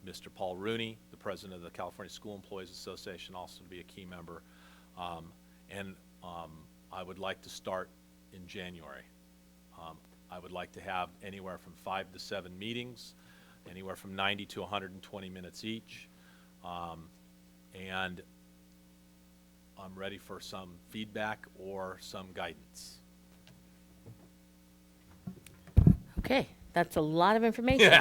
Mr. Paul Rooney, the president of the California School Employees Association, also to be a key member. Um, and I would like to start in January. Um, I would like to have anywhere from 5 to 7 meetings, anywhere from 90 to 120 minutes each. And I'm ready for some feedback or some guidance. Okay, that's a lot of information.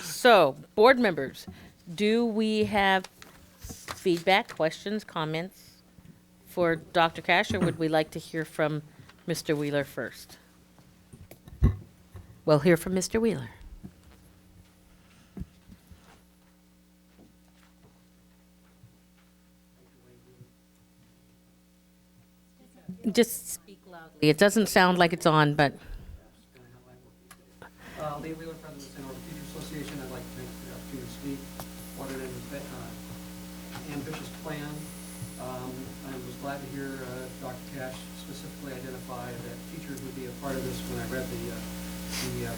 So, board members, do we have feedback, questions, comments for Dr. Cash, or would we like to hear from Mr. Wheeler first? We'll hear from Mr. Wheeler. Just speak loudly. It doesn't sound like it's on, but Lee Wheeler, President of the San Orville Teachers Association. I'd like to thank you for the opportunity to speak. What an ambitious plan. I was glad to hear Dr. Cash specifically identify that teachers would be a part of this. When I read the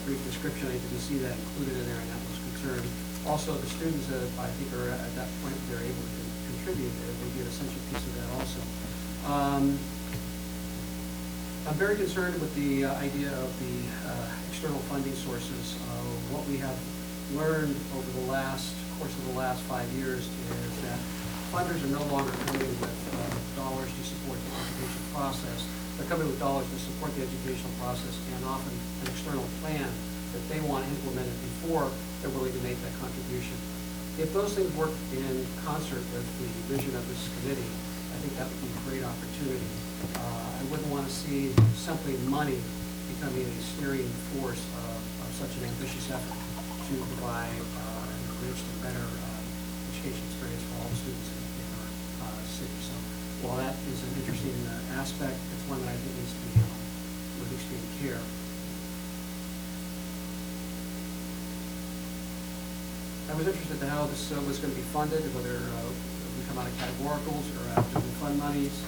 brief description, I didn't see that included in there, and that was a concern. Also, the students, I think, are at that point they're able to contribute. They be an essential piece of that also. I'm very concerned with the idea of the external funding sources. What we have learned over the course of the last 5 years is that funders are no longer coming with dollars to support the education process. They're coming with dollars to support the educational process and often an external plan that they want implemented before they're willing to make that contribution. If those things work in concert with the vision of this committee, I think that would be a great opportunity. I wouldn't want to see simply money becoming a steering force of such an ambitious effort to provide an enriched and better education experience for all the students in our city. So while that is an interesting aspect, it's one that I think needs to be handled with extreme care. I was interested in how this was going to be funded, whether we come out of categoricals or out of different fund monies.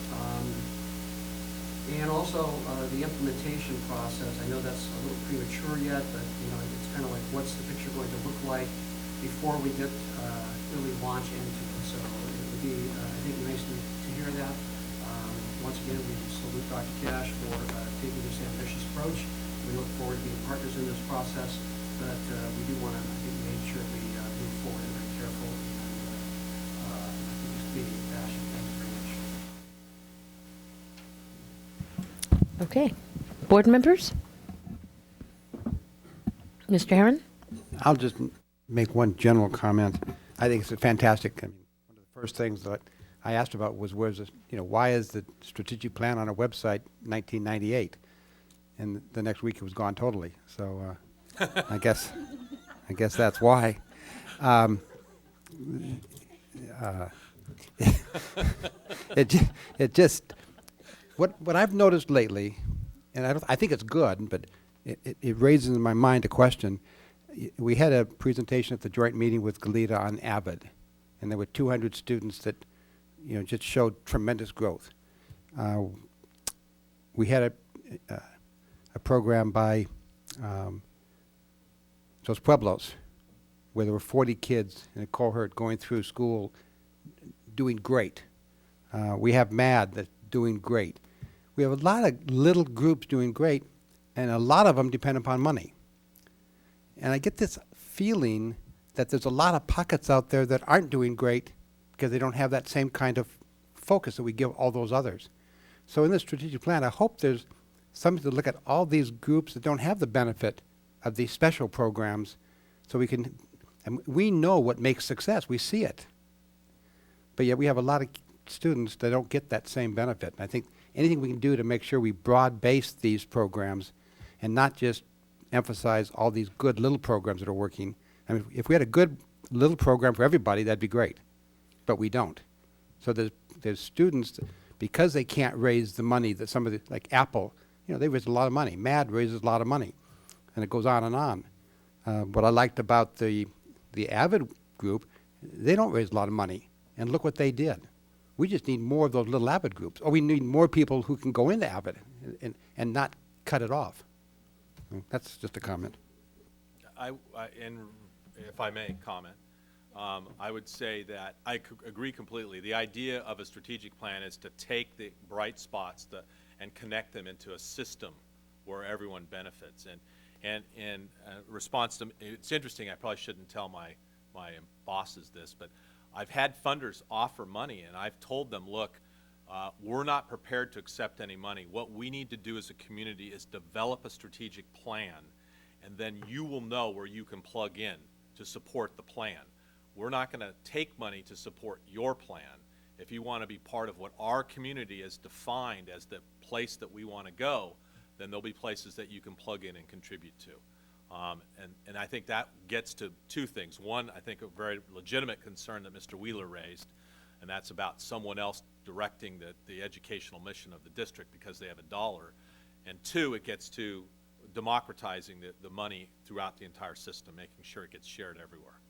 And also the implementation process. I know that's a little premature yet, but it's kind of like, what's the picture going to look like before we get really launch into it. So it would be, I think, nice to hear that. Once again, we salute Dr. Cash for taking this ambitious approach. We look forward to being partners in this process, but we do want to, I think, make sure we move forward and very careful. And I think just be passionate. Thank you very much. okay. Board members? Mr. Herron? I'll just make one general comment. I think it's a fantastic. I mean, one of the first things that I asked about was, why is the strategic plan on our website 1998? And the next week it was gone totally. So I guess that's why. It just what I've noticed lately, and I think it's good, but it raises in my mind a question. We had a presentation at the joint meeting with Goleta on Avid, and there were 200 students that, just showed tremendous growth. We had a program by Los Pueblos, where there were 40 kids in a cohort going through school, doing great. We have MAD that's doing great. We have a lot of little groups doing great, and a lot of them depend upon money. And I get this feeling that there's a lot of pockets out there that aren't doing great because they don't have that same kind of focus that we give all those others. So in this strategic plan, I hope there's something to look at all these groups that don't have the benefit of these special programs, so we can, and we know what makes success, we see it. But yet we have a lot of students that don't get that same benefit. And I think anything we can do to make sure we broad base these programs and not just emphasize all these good little programs that are working. I mean, if we had a good little program for everybody, that'd be great. But we don't. So there's students that, because they can't raise the money that some of the, like Apple, they raise a lot of money. MAD raises a lot of money. And it goes on and on. What I liked about the Avid group, they don't raise a lot of money. And look what they did. We just need more of those little Avid groups. Or we need more people who can go into Avid and not cut it off. That's just a comment. In if I may comment, I would say that I agree completely. The idea of a strategic plan is to take the bright spots and connect them into a system where everyone benefits. And in response to, it's interesting, I probably shouldn't tell my bosses this, but I've had funders offer money, and I've told them, look, we're not prepared to accept any money. What we need to do as a community is develop a strategic plan, and then you will know where you can plug in to support the plan. We're not going to take money to support your plan. If you want to be part of what our community has defined as the place that we want to go, then there'll be places that you can plug in and contribute to. And I think that gets to two things. One, I think a very legitimate concern that Mr. Wheeler raised, and that's about someone else directing the educational mission of the district because they have a dollar. And two, it gets to democratizing the money throughout the entire system, making sure it gets shared everywhere.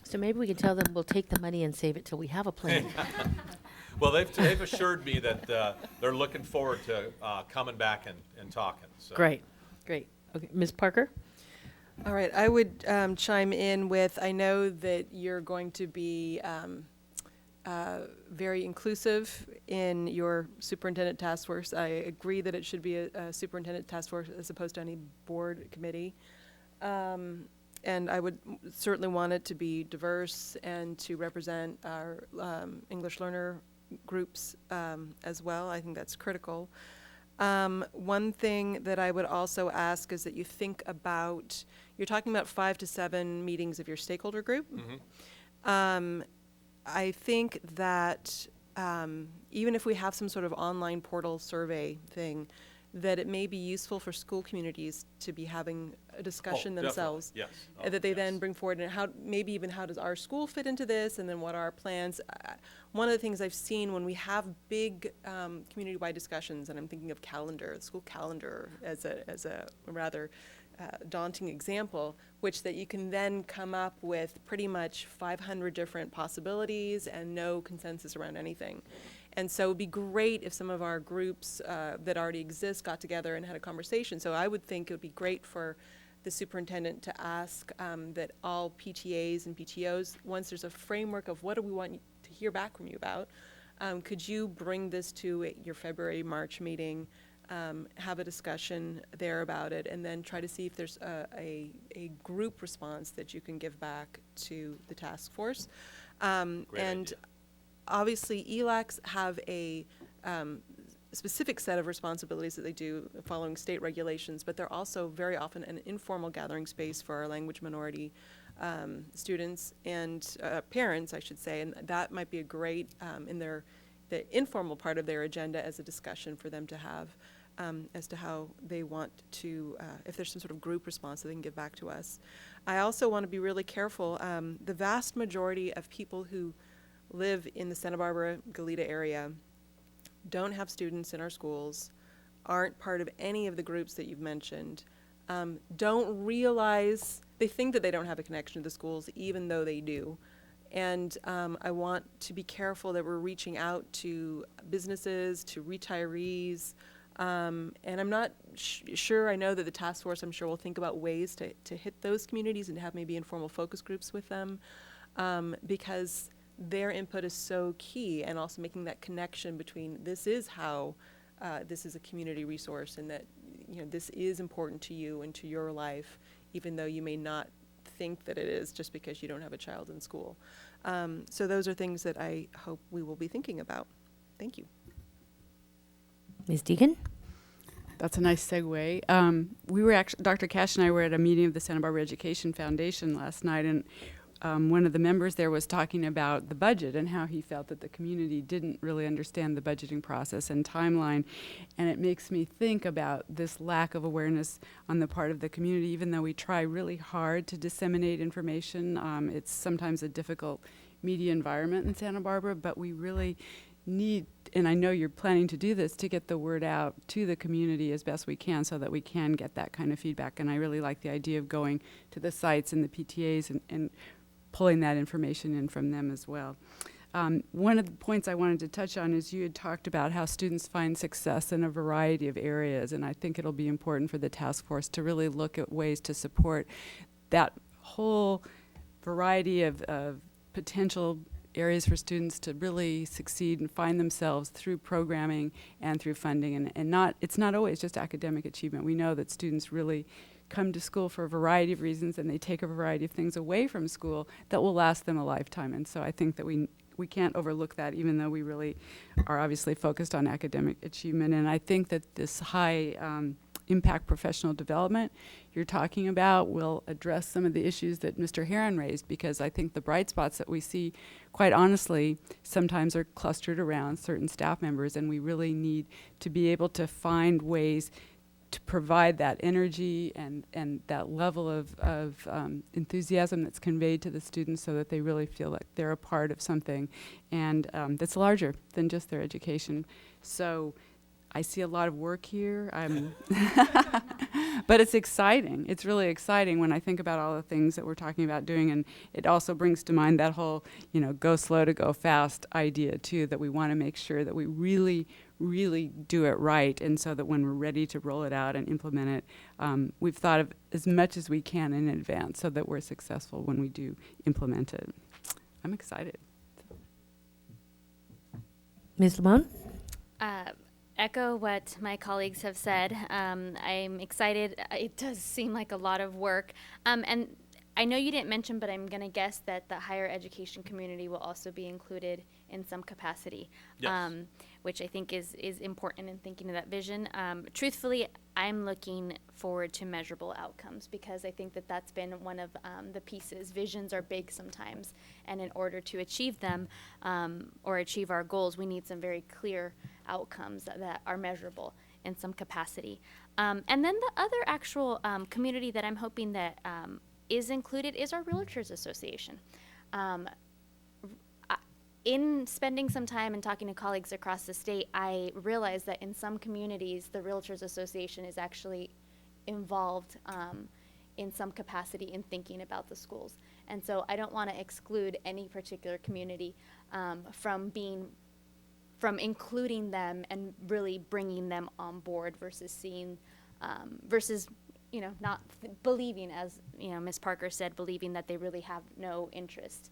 So maybe we can tell them we'll take the money and save it till we have a plan. Well, they've assured me that they're looking forward to coming back and talking. So. Great, great. Okay, Ms. Parker? All right, I would chime in with, I know that you're going to be very inclusive in your superintendent task force. I agree that it should be a superintendent task force as opposed to any board committee. And I would certainly want it to be diverse and to represent our English learner groups as well. I think that's critical. One thing that I would also ask is that you think about, you're talking about 5 to 7 meetings of your stakeholder group. Mm-hmm. I think that even if we have some sort of online portal survey thing, that it may be useful for school communities to be having a discussion themselves. Yes. That they then bring forward, and how, maybe even how does our school fit into this, and then what are our plans. One of the things I've seen when we have big community-wide discussions, and I'm thinking of the school calendar as a rather daunting example, which that you can then come up with pretty much 500 different possibilities and no consensus around anything. And so it would be great if some of our groups that already exist got together and had a conversation. So I would think it would be great for the superintendent to ask that all PTAs and PTOs, once there's a framework of what do we want to hear back from you about, could you bring this to your February, March meeting, have a discussion there about it, and then try to see if there's a group response that you can give back to the task force. Great idea. Obviously, ELACs have a specific set of responsibilities that they do following state regulations, but they're also very often an informal gathering space for our language minority students and parents, I should say, and that might be a great in the informal part of their agenda as a discussion for them to have as to how they want to, if there's some sort of group response that they can give back to us. I also want to be really careful. The vast majority of people who live in the Santa Barbara, Goleta area, don't have students in our schools, aren't part of any of the groups that you've mentioned, don't realize, they think that they don't have a connection to the schools, even though they do. And I want to be careful that we're reaching out to businesses, to retirees, and I'm not sure, I know that the task force, I'm sure, will think about ways to hit those communities and have maybe informal focus groups with them, because their input is so key, and also making that connection between this is how this is a community resource, and that this is important to you and to your life, even though you may not think that it is just because you don't have a child in school. So those are things that I hope we will be thinking about. Thank you. Ms. Deegan? That's a nice segue. We were actually, Dr. Cash and I were at a meeting of the Santa Barbara Education Foundation last night, and one of the members there was talking about the budget and how he felt that the community didn't really understand the budgeting process and timeline. And it makes me think about this lack of awareness on the part of the community. Even though we try really hard to disseminate information, it's sometimes a difficult media environment in Santa Barbara, but we really need, and I know you're planning to do this, to get the word out to the community as best we can so that we can get that kind of feedback. And I really like the idea of going to the sites and the PTAs and pulling that information in from them as well. One of the points I wanted to touch on is you had talked about how students find success in a variety of areas, and I think it'll be important for the task force to really look at ways to support that whole variety of potential areas for students to really succeed and find themselves through programming and through funding, and it's not always just academic achievement. We know that students really come to school for a variety of reasons, and they take a variety of things away from school that will last them a lifetime. And so I think that we can't overlook that, even though we really are obviously focused on academic achievement. And I think that this high impact professional development you're talking about will address some of the issues that Mr. Heron raised, because I think the bright spots that we see, quite honestly, sometimes are clustered around certain staff members, and we really need to be able to find ways to provide that energy and that level of enthusiasm that's conveyed to the students, so that they really feel like they're a part of something and that's larger than just their education. So I see a lot of work here. But it's exciting. It's really exciting when I think about all the things that we're talking about doing, and it also brings to mind that whole, go slow to go fast idea too, that we want to make sure that we really, really do it right, and so that when we're ready to roll it out and implement it, we've thought of as much as we can in advance so that we're successful when we do implement it. I'm excited. Ms. Lamone? Echo what my colleagues have said. I'm excited. It does seem like a lot of work. And I know you didn't mention, but I'm going to guess that the higher education community will also be included in some capacity, Yes. which I think is important in thinking of that vision. Truthfully, I'm looking forward to measurable outcomes, because I think that that's been one of the pieces. Visions are big sometimes, and in order to achieve them or achieve our goals, we need some very clear outcomes that are measurable in some capacity. And then the other actual community that I'm hoping that is included is our Realtors Association. In spending some time and talking to colleagues across the state, I realized that in some communities, the Realtors Association is actually involved in some capacity in thinking about the schools. And so I don't want to exclude any particular community from including them and really bringing them on board versus seeing, versus not believing, as Ms. Parker said, believing that they really have no interest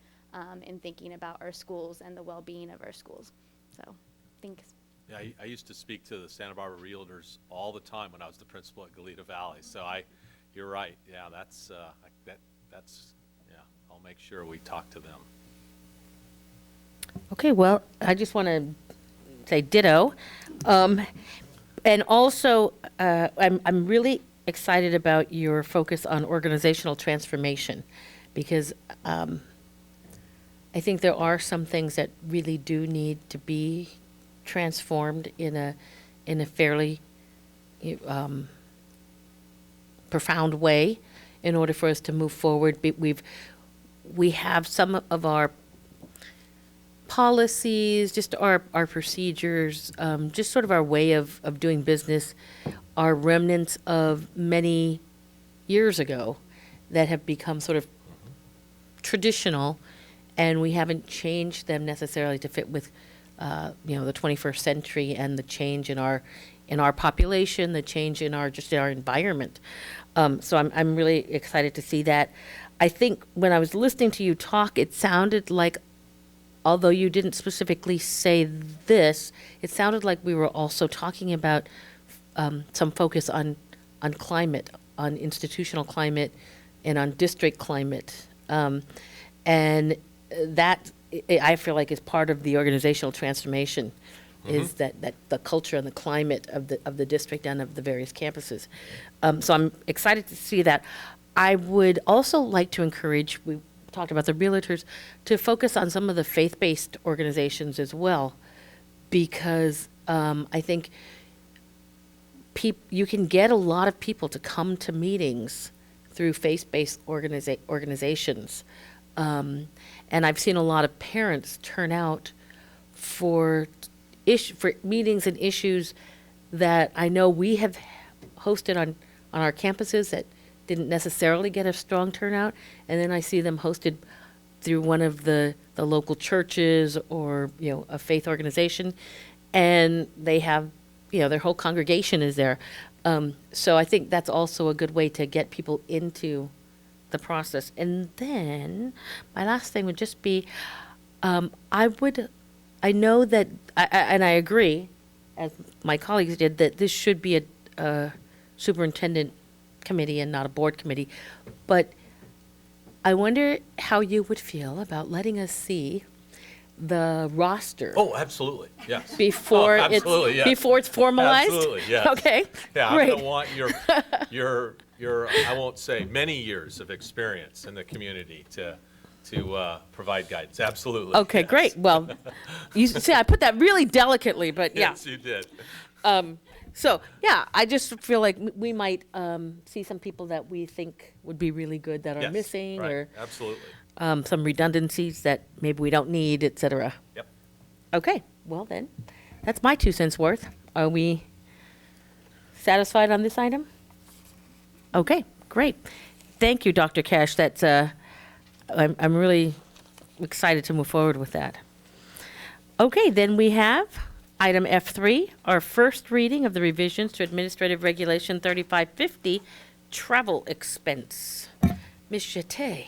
in thinking about our schools and the well-being of our schools. So, thanks. Yeah, I used to speak to the Santa Barbara Realtors all the time when I was the principal at Goleta Valley. So you're right. Yeah, that's I'll make sure we talk to them. Okay, well, I just want to say ditto. And also, I'm really excited about your focus on organizational transformation, because I think there are some things that really do need to be transformed in a fairly profound way in order for us to move forward. We have some of our policies, just our procedures, just sort of our way of doing business are remnants of many years ago that have become sort of traditional, and we haven't changed them necessarily to fit with the 21st century and the change in our population, the change in our environment. So I'm really excited to see that. I think when I was listening to you talk, it sounded like, although you didn't specifically say this, it sounded like we were also talking about some focus on climate, on institutional climate, and on district climate. And that, I feel like, is part of the organizational transformation, is that the culture and the climate of the district and of the various campuses. So I'm excited to see that. I would also like to encourage, we talked about the realtors, to focus on some of the faith-based organizations as well, because I think you can get a lot of people to come to meetings through faith-based organizations. And I've seen a lot of parents turn out for meetings and issues that I know we have hosted on our campuses that didn't necessarily get a strong turnout, and then I see them hosted through one of the local churches or, a faith organization, and they have, their whole congregation is there. So I think that's also a good way to get people into the process. And then my last thing would just be, I know that, and I agree, as my colleagues did, that this should be a superintendent committee and not a board committee. But I wonder how you would feel about letting us see the roster Oh, absolutely, yes. before Oh, absolutely, it's yes. before it's formalized. Absolutely, yes. Okay. Yeah, I'm Great. gonna want your, I won't say many years of experience in the community to provide guidance, absolutely. Okay, yes. great. Well, you see, I put that really delicately, but yeah. Yes, you did. So, yeah, I just feel like we might see some people that we think would be really good that are Yes, missing, right, or absolutely, some redundancies that maybe we don't need, et cetera. yep. Okay, well then, that's my 2 cents worth. Are we satisfied on this item? Okay, great. Thank you, Dr. Cash. That's, I'm really excited to move forward with that. Okay, then we have item F3, our first reading of the revisions to Administrative Regulation 3550, travel expense. Ms. Jeté.